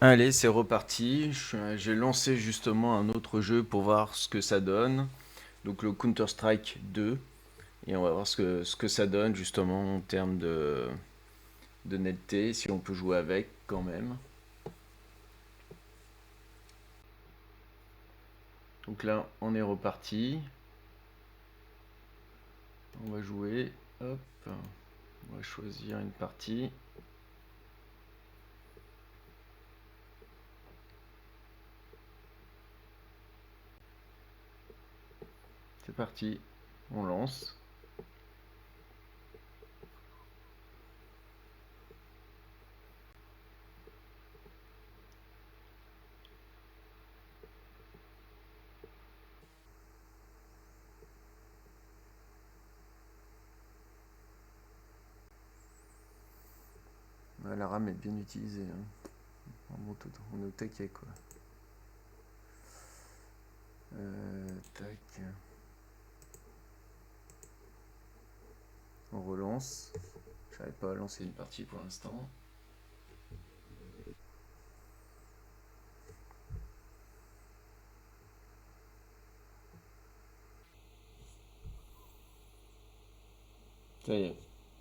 Allez, c'est reparti. J'ai lancé justement un autre jeu pour voir ce que ça donne. Donc le Counter-Strike 2. Et on va voir ce que ça donne justement en termes de netteté, si on peut jouer avec quand même. Donc là, on est reparti. On va jouer. Hop. On va choisir une partie. C'est parti. On lance. La RAM est bien utilisée, hein. On est au taquet, quoi. Tac. On relance. J'arrive pas à lancer une partie pour l'instant. Ça y est,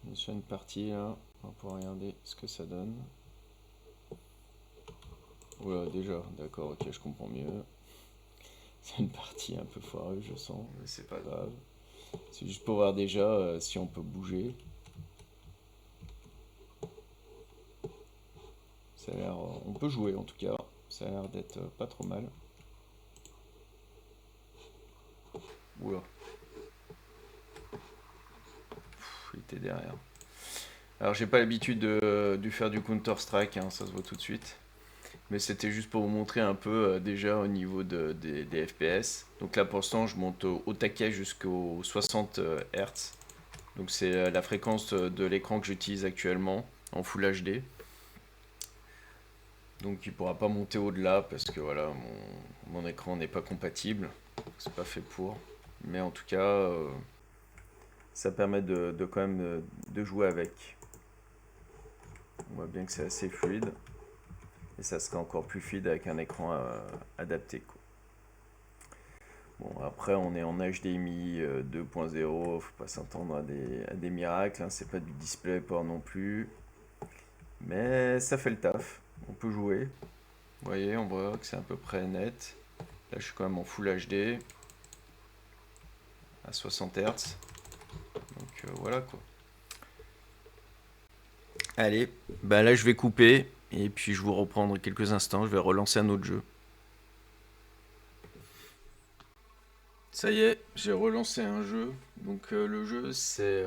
on est sur une partie là. On va pouvoir regarder ce que ça donne. Oula, déjà, d'accord, ok, je comprends mieux. C'est une partie un peu foireuse, je sens, mais c'est pas grave. C'est juste pour voir déjà si on peut bouger. Ça a l'air, on peut jouer en tout cas. Ça a l'air d'être pas trop mal. Oula, il était derrière. Alors j'ai pas l'habitude de faire du Counter-Strike, hein, ça se voit tout de suite. Mais c'était juste pour vous montrer un peu déjà au niveau des FPS. Donc là pour l'instant je monte au taquet jusqu'aux 60 Hz. Donc c'est la fréquence de l'écran que j'utilise actuellement en Full HD. Donc il ne pourra pas monter au-delà parce que voilà, mon écran n'est pas compatible. C'est pas fait pour. Mais en tout cas, ça permet de quand même de jouer avec. On voit bien que c'est assez fluide. Et ça sera encore plus fluide avec un écran adapté, quoi. Bon, après, on est en HDMI 2.0, faut pas s'attendre à des miracles, hein, c'est pas du DisplayPort non plus. Mais ça fait le taf, on peut jouer. Vous voyez, on voit que c'est à peu près net. Là, je suis quand même en Full HD à 60 Hz. Donc voilà quoi. Allez, bah là je vais couper et puis je vous reprendre quelques instants. Je vais relancer un autre jeu. Ça y est, j'ai relancé un jeu. Donc le jeu c'est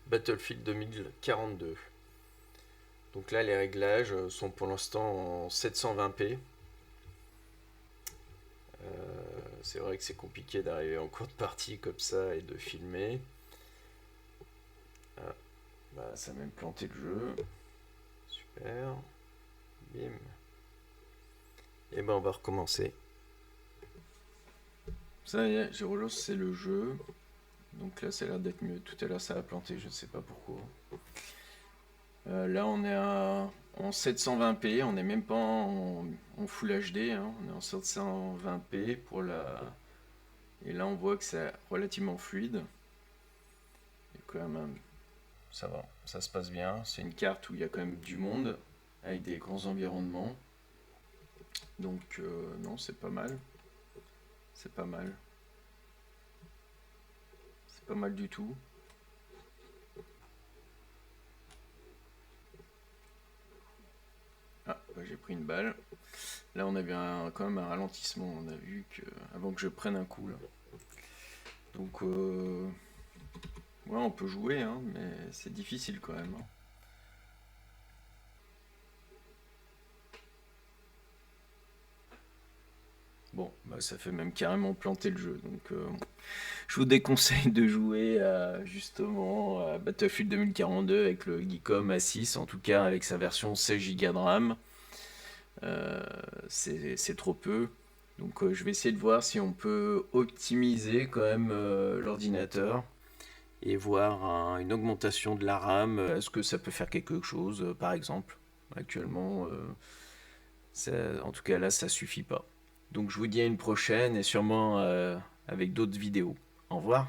Battlefield 2042. Donc là les réglages sont pour l'instant en 720p. C'est vrai que c'est compliqué d'arriver en cours de partie comme ça et de filmer. Ah, bah ça a même planté le jeu. Super. Bim. Et ben on va recommencer. Ça y est, j'ai relancé le jeu. Donc là ça a l'air d'être mieux. Tout à l'heure ça a planté, je ne sais pas pourquoi. Là on est en 720p, on n'est même pas en Full HD, hein. On est en 720p pour la... Et là on voit que c'est relativement fluide. Et quand même, ça va, ça se passe bien. C'est une carte où il y a quand même du monde, avec des grands environnements. Donc non, c'est pas mal. C'est pas mal. C'est pas mal du tout. Ah, bah, j'ai pris une balle. Là, on avait quand même un ralentissement. On a vu que avant que je prenne un coup là. Donc, ouais, on peut jouer, hein, mais c'est difficile quand même, hein. Bon, bah, ça fait même carrément planter le jeu. Donc, je vous déconseille de jouer justement à Battlefield 2042 avec le Geekom A6, en tout cas avec sa version 16 Go de RAM. C'est trop peu. Donc je vais essayer de voir si on peut optimiser quand même l'ordinateur et voir une augmentation de la RAM. Est-ce que ça peut faire quelque chose, par exemple, actuellement En tout cas là, ça suffit pas. Donc je vous dis à une prochaine et sûrement avec d'autres vidéos. Au revoir.